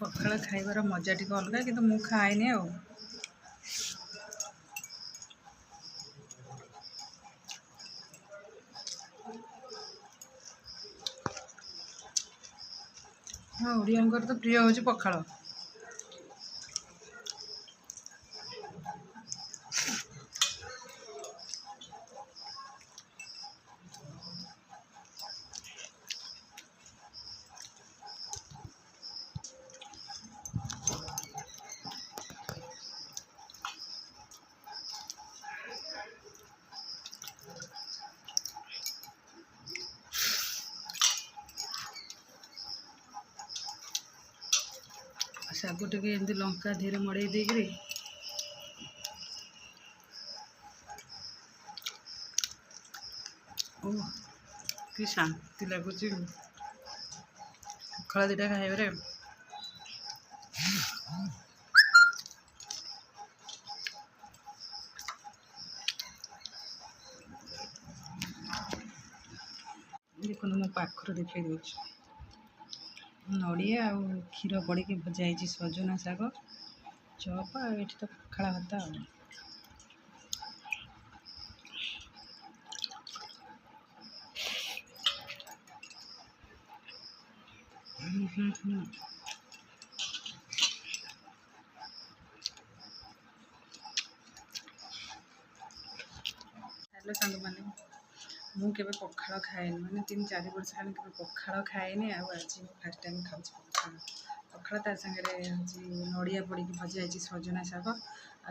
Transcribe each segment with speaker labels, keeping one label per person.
Speaker 1: पखाल खाइबार मजा टी अलग कि मु खाएनी आ हाँ ओडिया तो प्रिय हूँ पखाल। सागु टे एमती लंका धीरे मड़े देकरी ओ कि शांति लगुच पखाल दीटा खाइबारे। देखो मो पाखर देखा नड़िया आ क्षीर पड़ी भजा सजना शाग चप ये तो पखाल भात हेलो सांग मैंने मुझे पखाल खाएनि मैंने 3-4 वर्ष खाने के पखाल खाएनि आज फास्ट टाइम खाऊँ पखाल पखाल ता सागे नड़िया पड़ी भजा सजना शाग आ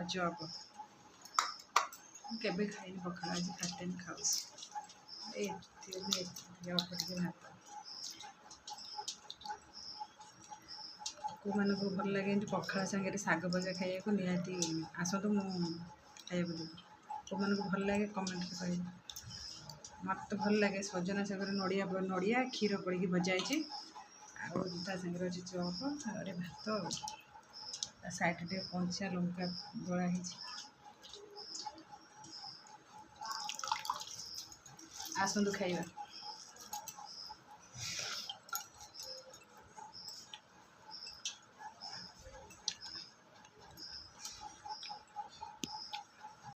Speaker 1: चप केबे खाइनि पखाल आज फास्ट टाइम खाऊँ भात को मानक भल लगे पखाल सागे शाग भजा खाइबा निहाती आसतु खाइबा देवी को मानक भल लगे कमेंट कह मत तो भल लगे सजना शाग नड़िया नड़िया क्षीर पड़ी भजा सागर अच्छे चप सागर भात साइड टे कंचा लंका दला आसतु खाइबा।